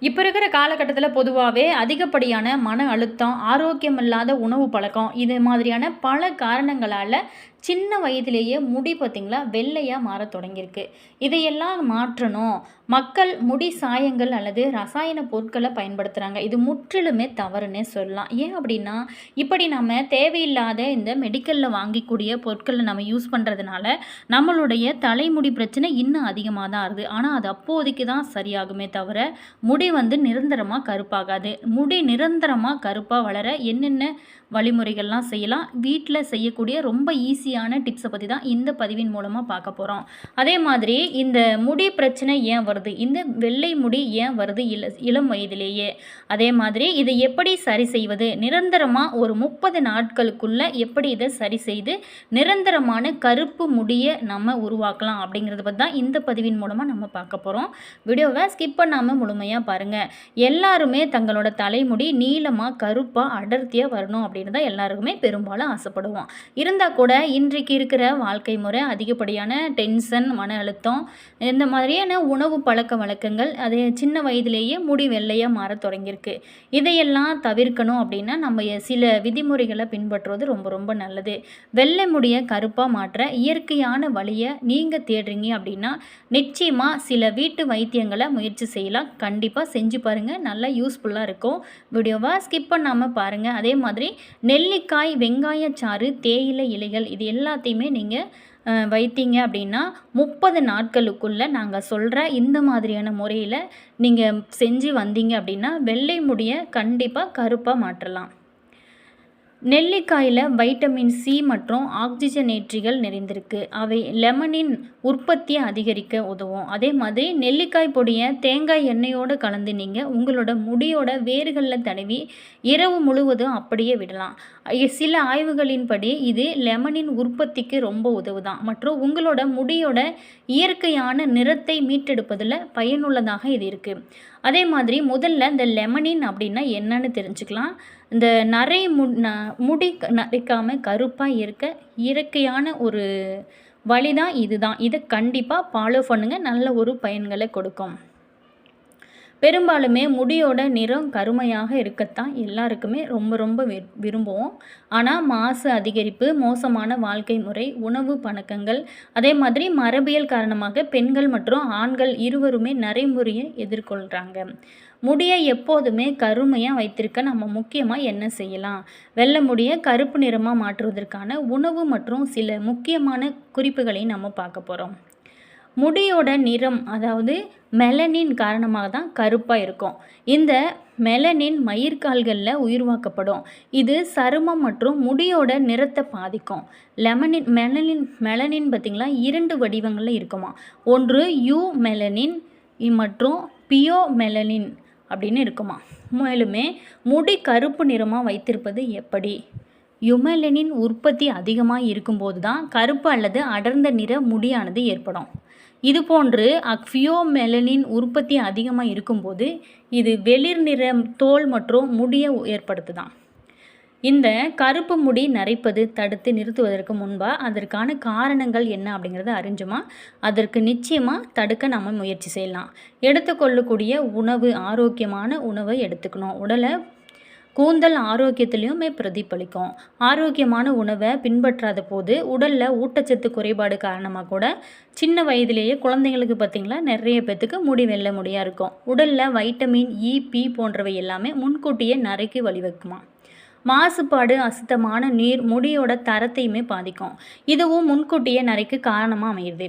இப்போ இருக்கிற காலகட்டத்தில் பொதுவாகவே அதிகப்படியான மன அழுத்தம், ஆரோக்கியமில்லாத உணவு பழக்கம் இது மாதிரியான பல காரணங்களால் சின்ன வயதிலேயே முடி பார்த்திங்களா வெள்ளையாக மாற தொடங்கியிருக்கு. இதையெல்லாம் மாற்றணும். மக்கள் முடி சாயங்கள் அல்லது ரசாயன பொருட்களை பயன்படுத்துகிறாங்க. இது முற்றிலுமே தவறுன்னே சொல்லலாம். ஏன் அப்படின்னா, இப்படி நம்ம தேவையில்லாத இந்த மெடிக்கலில் வாங்கிக்கூடிய பொருட்களை நம்ம யூஸ் பண்ணுறதுனால நம்மளுடைய தலைமுடி பிரச்சனை இன்னும் அதிகமாக தான் ஆகுது. ஆனால் அது அப்போதைக்கு தான் சரியாகுமே தவிர முடி நிரந்தரமாக கருப்பாகாது. முடி நிரந்தரமாக கருப்பாக வளர என்னென்ன வழிமுறைகள்லாம் செய்யலாம், வீட்டில் செய்யக்கூடிய ரொம்ப ஈஸியான டிப்ஸை பற்றி தான் இந்த பதிவின் மூலமாக பார்க்க போகிறோம். அதே மாதிரி இந்த முடி பிரச்சனை ஏன் வருது, இந்த வெள்ளை முடி ஏன் வருது இளம் வயதிலேயே, அதே மாதிரி இதை எப்படி சரி செய்வது, நிரந்தரமாக ஒரு 30 நாட்களுக்குள்ளே எப்படி இதை சரி செய்து நிரந்தரமான கருப்பு முடியை நம்ம உருவாக்கலாம் அப்படிங்கிறத பற்றி தான் இந்த பதிவின் மூலமாக நம்ம பார்க்க போகிறோம். வீடியோவை ஸ்கிப் பண்ணாமல் முழுமையாக பாருங்கள். எல்லாருமே தங்களோட தலைமுடி நீளமாக கருப்பாக அடர்த்தியாக வரணும் அப்படின்னு தான் எல்லாருக்குமே பெரும்பாலும் ஆசைப்படுவோம். இருந்தால் கூட இன்றைக்கு இருக்கிற வாழ்க்கை முறை அதிகப்படியான டென்ஷன், மன அழுத்தம், இந்த மாதிரியான உணவு பழக்க வழக்கங்கள் அதே சின்ன வயதிலேயே முடி வெள்ளையாக மாற தொடங்கியிருக்கு. இதையெல்லாம் தவிர்க்கணும் அப்படின்னா நம்ம சில விதிமுறைகளை பின்பற்றுவது ரொம்ப ரொம்ப நல்லது. வெள்ளை முடியை கருப்பாக மாற்ற இயற்கையான வழியை நீங்கள் தேடுறீங்க அப்படின்னா நிச்சயமாக சில வீட்டு வைத்தியங்களை முயற்சி செய்யலாம். கண்டிப்பாக செஞ்சு பாருங்கள், நல்லா யூஸ்ஃபுல்லாக இருக்கும். வீடியோவை ஸ்கிப் பண்ணாமல் பாருங்கள். அதே மாதிரி நெல்லிக்காய், வெங்காயச்சாறு, தேயிலை இலைகள் இது எல்லாத்தையுமே நீங்கள் வைத்தீங்க அப்படின்னா 30 நாட்களுக்குள்ளே நாங்கள் சொல்கிற இந்த மாதிரியான முறையில் நீங்கள் செஞ்சு வந்தீங்க அப்படின்னா வெள்ளை முடியை கண்டிப்பாக கருப்பாக மாற்றலாம். நெல்லிக்காயில் வைட்டமின் சி மற்றும் ஆக்சிஜனேற்றிகள் நிறைந்திருக்கு. அவை லெமனின் உற்பத்தியை அதிகரிக்க உதவும். அதே மாதிரி நெல்லிக்காய் பொடியை தேங்காய் எண்ணெயோடு கலந்து நீங்கள் உங்களோட முடியோட வேர்களில் தடவி இரவு முழுவதும் அப்படியே விடலாம். சில ஆய்வுகளின்படி இது லெமனின் உற்பத்திக்கு ரொம்ப உதவுதான் மற்றும் உங்களோட முடியோட இயற்கையான நிறத்தை மீட்டெடுப்பதில் பயனுள்ளதாக இது இருக்குது. அதே மாதிரி முதல்ல இந்த லெமனின் அப்படின்னா என்னன்னு தெரிஞ்சுக்கலாம். இந்த முடி நரைக்காமல் கருப்பாக இருக்க இயற்கையான ஒரு வழி தான் இதுதான். இதை கண்டிப்பாக ஃபாலோ பண்ணுங்கள், நல்ல ஒரு பயன்களை கொடுக்கும். பெரும்பாலுமே முடியோட நிறம் கருமையாக இருக்கத்தான் எல்லாருக்குமே ரொம்ப ரொம்ப விரும்புவோம். ஆனால் மாசு அதிகரிப்பு, மோசமான வாழ்க்கை முறை, உணவு பழக்கங்கள், அதே மாதிரி மரபியல் காரணமாக பெண்கள் மற்றும் ஆண்கள் இருவருமே நரைமுறையை எதிர்கொள்கிறாங்க. முடியை எப்போதுமே கருமையாக வைத்திருக்க நம்ம முக்கியமாக என்ன செய்யலாம்? வெள்ளை முடியை கருப்பு நிறமாக மாற்றுவதற்கான உணவு மற்றும் சில முக்கியமான குறிப்புகளையும் நம்ம பார்க்க போகிறோம். முடியோட நிறம் அதாவது மெலனின் காரணமாக தான் கருப்பாக இருக்கும். இந்த மெலனின் மயிர்கால்களில் உருவாக்கப்படும். இது சருமம் மற்றும் முடியோட நிறத்தை பாதிக்கும். மெலனின் பார்த்திங்களா 2 வடிவங்களில் இருக்குமா. ஒன்று யூ மெலனின் மற்றும் பியோ மெலனின் அப்படின்னு இருக்குமா. மேலுமே முடி கருப்பு நிறமாக வைத்திருப்பது எப்படி? யுமெலனின் உற்பத்தி அதிகமாக இருக்கும்போது தான் கருப்பு அல்லது அடர்ந்த நிற முடியானது ஏற்படும். இதுபோன்று அக்ஃபியோமெலனின் உற்பத்தி அதிகமாக இருக்கும்போது இது வெளிர் நிற தோல் மற்றும் முடியை ஏற்படுத்துதான். இந்த கருப்பு முடி நரைப்பது தடுத்து நிறுத்துவதற்கு முன்பாக அதற்கான காரணங்கள் என்ன அப்படிங்கிறத அறிஞ்சுமா அதற்கு நிச்சயமாக தடுக்க நம்ம முயற்சி செய்யலாம். எடுத்துக்கொள்ளக்கூடிய உணவு ஆரோக்கியமான உணவை எடுத்துக்கணும். உடலை கூந்தல் ஆரோக்கியத்திலையுமே பிரதிபலிக்கும். ஆரோக்கியமான உணவை பின்பற்றாத போது உடலில் ஊட்டச்சத்து குறைபாடு காரணமாக கூட சின்ன வயதிலேயே குழந்தைங்களுக்கு பார்த்திங்களா நிறைய பேத்துக்கு முடி வெள்ளை முடியாக இருக்கும். உடலில் வைட்டமின் இ, பி போன்றவை எல்லாமே முன்கூட்டியே நரைக்கு வழிவகுக்குமா. மாசுபாடு, அசுத்தமான நீர் முடியோட தரத்தையுமே பாதிக்கும். இதுவும் முன்கூட்டியே நரைக்கு காரணமாக அமையுது.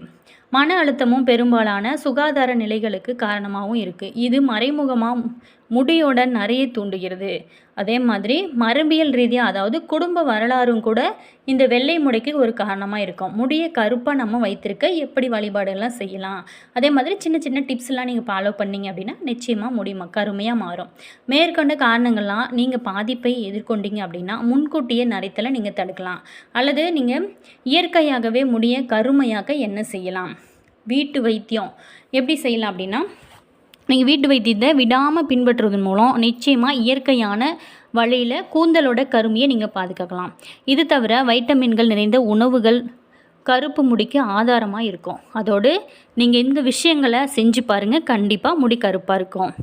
மன அழுத்தமும் பெரும்பாலான சுகாதார நிலைகளுக்கு காரணமாகவும் இருக்குது. இது மறைமுகமாக முடியோட நரையை தூண்டுகிறது. அதே மாதிரி மரபியல் ரீதியாக அதாவது குடும்ப வரலாறும் கூட இந்த வெள்ளை முடிக்கு ஒரு காரணமாக இருக்கும். முடியை கருப்பாக நம்ம வைத்திருக்க எப்படி வழிபாடுகள்லாம் செய்யலாம், அதே மாதிரி சின்ன சின்ன டிப்ஸ்லாம் நீங்கள் ஃபாலோ பண்ணிங்க அப்படின்னா நிச்சயமாக முடி கருமையாக மாறும். மேற்கொண்ட காரணங்கள்லாம் நீங்கள் பாதிப்பை எதிர்கொண்டீங்க அப்படின்னா முன்கூட்டியே நரைத்தலை நீங்கள் தடுக்கலாம். அல்லது நீங்கள் இயற்கையாகவே முடியை கருமையாக்க என்ன செய்யலாம்? வீட்டு வைத்தியம் எப்படி செய்யலாம் அப்படின்னா, நீங்கள் வீட்டு வைத்தியத்தை விடாமல் பின்பற்றுவதன் மூலம் நிச்சயமாக இயற்கையான வழியில் கூந்தலோட கருமையை நீங்கள் பாதுகாக்கலாம். இது தவிர வைட்டமின்கள் நிறைந்த உணவுகள் கருப்பு முடிக்கு ஆதாரமாக இருக்கும். அதோடு நீங்கள் இந்த விஷயங்களை செஞ்சு பாருங்கள், கண்டிப்பாக முடி கருப்பாக இருக்கும்.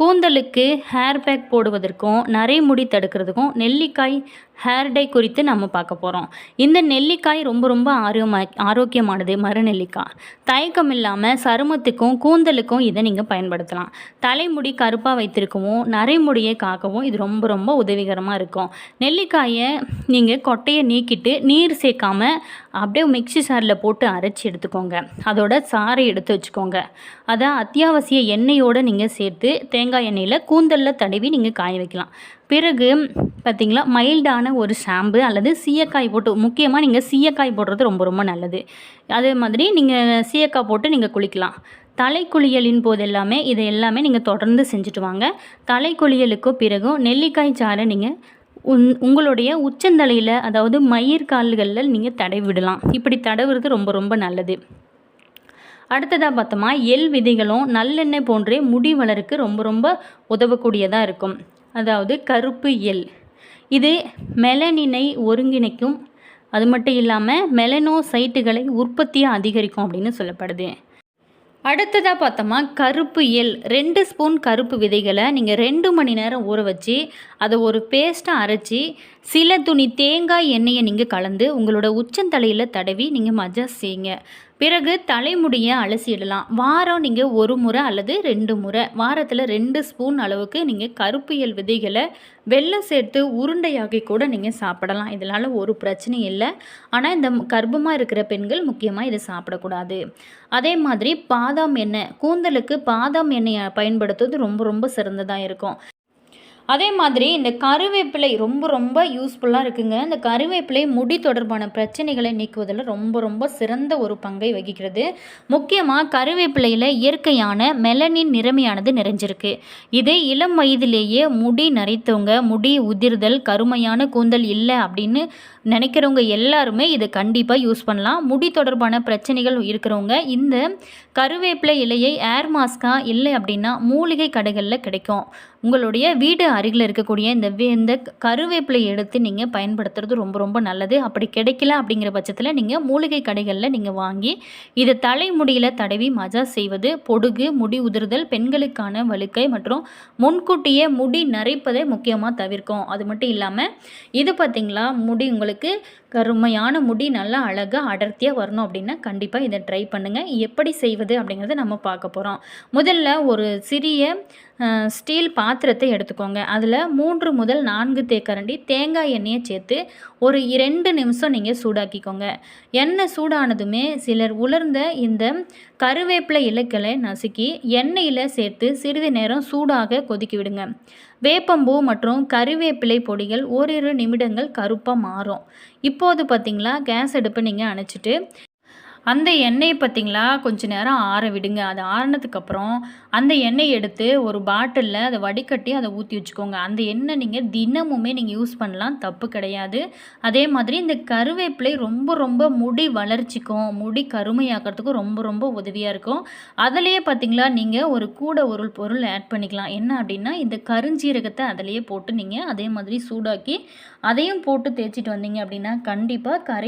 கூந்தலுக்கு ஹேர் பேக் போடுவதற்கும் நரைமுடி தடுக்கிறதுக்கும் நெல்லிக்காய் ஹேர் டை குறித்து நம்ம பார்க்க போகிறோம். இந்த நெல்லிக்காய் ரொம்ப ரொம்ப ஆரோக்கியமானது. மரநெல்லிக்காய் தயக்கம் இல்லாமல் சருமத்துக்கும் கூந்தலுக்கும் இதை நீங்கள் பயன்படுத்தலாம். தலைமுடி கருப்பாக வைத்திருக்கவும் நரைமுடியை காக்கவும் இது ரொம்ப ரொம்ப உதவிகரமாக இருக்கும். நெல்லிக்காயை நீங்கள் கொட்டையை நீக்கிட்டு நீர் சேர்க்காம அப்படியே மிக்ஸி சாரில் போட்டு அரைச்சி எடுத்துக்கோங்க. அதோட சாறை எடுத்து வச்சுக்கோங்க. அதை அத்தியாவசிய எண்ணெயோடு நீங்கள் சேர்த்து தேங்காய் எண்ணெயில் கூந்தலில் தடவி நீங்கள் காய வைக்கலாம். பிறகு பார்த்திங்களா மைல்டான ஒரு ஷாம்பு அல்லது சீயக்காய் போட்டு, முக்கியமாக நீங்கள் சீயக்காய் போடுறது ரொம்ப ரொம்ப நல்லது. அதே மாதிரி நீங்கள் சீயக்காய் போட்டு நீங்கள் குளிக்கலாம். தலைக்குளியலின் போது இதை எல்லாமே நீங்கள் தொடர்ந்து செஞ்சுட்டு வாங்க. தலைக்குளியலுக்கு பிறகும் நெல்லிக்காய் சாறை நீங்கள் உங்களுடைய உச்சந்தலையில், அதாவது மயிர் கால்களில் நீங்கள் தடவி விடலாம். இப்படி தடவுறது ரொம்ப ரொம்ப நல்லது. அடுத்ததாக பார்த்தோமா, எள் விதைகளும் நல்லெண்ணெய் போன்றே முடி வளருக்கு ரொம்ப ரொம்ப உதவக்கூடியதாக இருக்கும். அதாவது கருப்பு எள், இது மெலனினை ஒருங்கிணைக்கும். அது மட்டும் இல்லாமல் மெலனோசைட்டுகளை உற்பத்தியை அதிகரிக்கும் அப்படின்னு சொல்லப்படுது. அடுத்ததாக பார்த்தோமா, கருப்பு எள் 2 ஸ்பூன் கருப்பு விதைகளை நீங்கள் 2 மணி நேரம் ஊற வச்சு அதை ஒரு பேஸ்ட்டாக அரைச்சி சில துணி தேங்காய் எண்ணெயை நீங்கள் கலந்து உங்களோட உச்சந்தலையில் தடவி நீங்கள் மசாஜ் செய்யுங்க. பிறகு தலைமுடியை அலசிடலாம். வாரம் நீங்கள் 1 முறை அல்லது 2 முறை, வாரத்தில் 2 ஸ்பூன் அளவுக்கு நீங்கள் கருப்பு எள் விதைகளை வெல்லம் சேர்த்து உருண்டையாகி கூட நீங்கள் சாப்பிடலாம். இதனால் ஒரு பிரச்சனையும் இல்லை. ஆனால் இந்த கர்ப்பமாக இருக்கிற பெண்கள் முக்கியமாக இதை சாப்பிடக்கூடாது. அதே மாதிரி பாதாம் எண்ணெய், கூந்தலுக்கு பாதாம் எண்ணெயை பயன்படுத்துவது ரொம்ப ரொம்ப சிறந்ததாக இருக்கும். அதே மாதிரி இந்த கருவேப்பிலை ரொம்ப ரொம்ப யூஸ்ஃபுல்லாக இருக்குங்க. இந்த கருவேப்பிலை முடி தொடர்பான பிரச்சனைகளை நீக்குவதில் ரொம்ப ரொம்ப சிறந்த ஒரு பங்கை வகிக்கிறது. முக்கியமாக கருவேப்பிலையில் இயற்கையான மெலனின் நிறமையானது நிறைஞ்சிருக்கு. இதே இளம் வயதிலேயே முடி நரைத்தவங்க, முடி உதிர்தல், கருமையான கூந்தல் இல்லை அப்படின்னு நினைக்கிறவங்க எல்லாருமே இதை கண்டிப்பாக யூஸ் பண்ணலாம். முடி தொடர்பான பிரச்சனைகள் இருக்கிறவங்க இந்த கருவேப்பிலை இலையை ஏர் மாஸ்காக இல்லை அப்படின்னா மூலிகை கடைகளில் கிடைக்கும். உங்களுடைய வீடு அருகில் இருக்கக்கூடிய இந்த கருவேப்பிலை எடுத்து நீங்கள் பயன்படுத்துறது ரொம்ப ரொம்ப நல்லது. அப்படி கிடைக்கல அப்படிங்கிற பட்சத்தில் நீங்கள் மூலிகை கடைகளில் நீங்கள் வாங்கி இதை தலைமுடியில் தடவி மசாஜ் செய்வது பொடுகு, முடி உதிர்தல், பெண்களுக்கான வழுக்கை மற்றும் முன்கூட்டியே முடி நரைப்பதை முக்கியமாக தவிர்க்கும். அது மட்டும் இல்லாமல் இது பார்த்திங்களா, முடி உங்களுக்கு கருமையான முடி நல்லா அழகாக அடர்த்தியாக வரணும் அப்படின்னா கண்டிப்பாக இதை ட்ரை பண்ணுங்கள். எப்படி செய்வது அப்படிங்கிறத நம்ம பார்க்க போகிறோம். முதல்ல ஒரு சிறிய ஸ்டீல் பாத்திரத்தை எடுத்துக்கோங்க. அதில் 3 முதல் 4 தேக்கரண்டி தேங்காய் எண்ணெயை சேர்த்து ஒரு 2 நிமிஷம் நீங்கள் சூடாக்கிக்கோங்க. எண்ணெய் சூடானதுமே சிலர் உலர்ந்த இந்த கருவேப்பிலை இலைகளை நசுக்கி எண்ணெயில் சேர்த்து சிறிது நேரம் சூடாக கொதிக்க விடுங்க. வேப்பம்பூ மற்றும் கருவேப்பிலை பொடிகள் ஓரிரு நிமிடங்கள் கருப்பாக மாறும். இப்போது பார்த்திங்களா, கேஸ் அடுப்பை நீங்கள் அணைச்சிட்டு அந்த எண்ணெயை பார்த்திங்களா கொஞ்சம் நேரம் ஆற விடுங்க. அது ஆறினதுக்கப்புறம் அந்த எண்ணெய் எடுத்து ஒரு பாட்டிலில் அதை வடிகட்டி அதை ஊற்றி வச்சுக்கோங்க. அந்த எண்ணெய் நீங்கள் தினமுமே நீங்கள் யூஸ் பண்ணலாம், தப்பு கிடையாது. அதே மாதிரி இந்த கருவேப்பிலை ரொம்ப ரொம்ப முடி வளர்ச்சிக்கும் முடி கருமையாக்கிறதுக்கும் ரொம்ப ரொம்ப உதவியாக இருக்கும். அதிலேயே பார்த்திங்களா நீங்கள் ஒரு பொருள் ஆட் பண்ணிக்கலாம். என்ன அப்படின்னா, இந்த கருஞ்சீரகத்தை அதிலேயே போட்டு நீங்கள் அதே மாதிரி சூடாக்கி அதையும் போட்டு தேய்ச்சிட்டு வந்தீங்க அப்படின்னா கண்டிப்பாக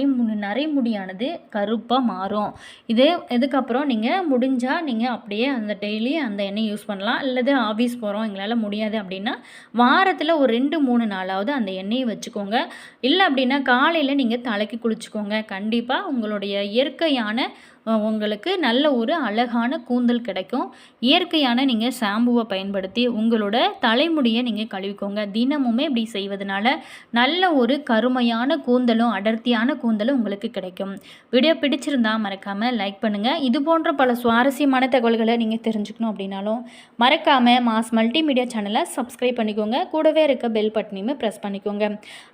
நரைமுடியானது கருப்பாக மாறும். இதுக்கப்புறம் நீங்கள் முடிஞ்சால் நீங்கள் அப்படியே அந்த டெய்லி அந்த எண்ணெய் யூஸ் பண்ணலாம். அல்லது ஆஃபீஸ் போகிறோம் எங்களால் முடியாது அப்படின்னா வாரத்தில் ஒரு 2-3 நாளாவது அந்த எண்ணெயை வச்சுக்கோங்க. இல்லை அப்படின்னா காலையில் நீங்கள் தலைக்கு குளிச்சுக்கோங்க. கண்டிப்பாக உங்களுடைய இயற்கையான உங்களுக்கு நல்ல ஒரு அழகான கூந்தல் கிடைக்கும். இயற்கையான நீங்கள் ஷாம்புவை பயன்படுத்தி உங்களோட தலைமுடியை நீங்கள் கழுவிக்கோங்க. தினமுமே இப்படி செய்வதனால நல்ல ஒரு கருமையான கூந்தலும் அடர்த்தியான கூந்தலும் உங்களுக்கு கிடைக்கும். வீடியோ பிடிச்சிருந்தா மறக்காமல் லைக் பண்ணுங்கள். இது போன்ற பல சுவாரஸ்யமான தகவல்களை நீங்கள் தெரிஞ்சுக்கணும் அப்படின்னாலும் மறக்காமல் மாஸ் மல்டிமீடியா சேனலை சப்ஸ்கிரைப் பண்ணிக்கோங்க. கூடவே இருக்க பெல் பட்டனையுமே ப்ரெஸ் பண்ணிக்கோங்க.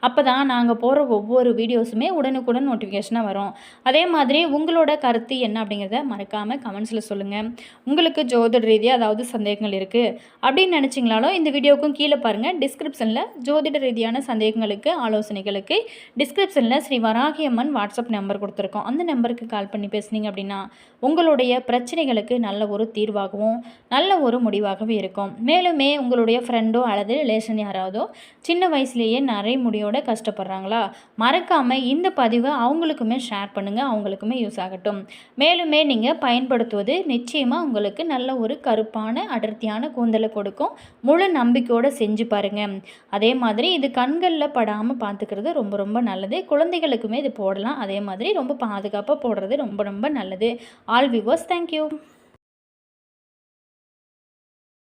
அப்போ தான் நாங்கள் போகிற ஒவ்வொரு வீடியோஸுமே உடனுக்குடன் நோட்டிஃபிகேஷனாக வரும். அதே மாதிரி உங்களோட கருத்து என்ன அப்படிங்கிறத மறக்காமல் கமெண்ட்ஸில் சொல்லுங்கள். உங்களுக்கு ஜோதிட ரீதியாக அதாவது சந்தேகங்கள் இருக்குது அப்படின்னு நினச்சிங்களாலும் இந்த வீடியோவுக்கும் கீழே பாருங்கள். டிஸ்கிரிப்ஷனில் ஜோதிட ரீதியான சந்தேகங்களுக்கு ஆலோசனைகளுக்கு டிஸ்கிரிப்ஷனில் ஸ்ரீ வராகியம்மன் வாட்ஸ்அப் நம்பர் கொடுத்துருக்கோம். அந்த நம்பருக்கு கால் பண்ணி பேசுனீங்க அப்படின்னா உங்களுடைய பிரச்சனைகளுக்கு நல்ல ஒரு தீர்வாகவும் நல்ல ஒரு முடிவாகவே இருக்கும். மேலுமே உங்களுடைய ஃப்ரெண்டோ அல்லது ரிலேஷன் யாராவதோ சின்ன வயசுலேயே நிறைய முடியோட கஷ்டப்படுறாங்களா, மறக்காமல் இந்த பதிவை அவங்களுக்குமே ஷேர் பண்ணுங்கள். அவங்களுக்குமே யூஸ் ஆகட்டும். மேலுமே நீங்கள் பயன்படுத்துவது நிச்சயமாக உங்களுக்கு நல்ல ஒரு கருப்பான அடர்த்தியான கூந்தலை கொடுக்கும். முழு நம்பிக்கையோடு செஞ்சு பாருங்கள். அதே மாதிரி இது கண்களில் படாமல் பார்த்துக்கிறது ரொம்ப ரொம்ப நல்லது. குழந்தைகளுக்குமே இது போடலாம். அதே மாதிரி ரொம்ப பாதுகாப்பாக போடுறது ரொம்ப ரொம்ப நல்லது. All viewers, thank you.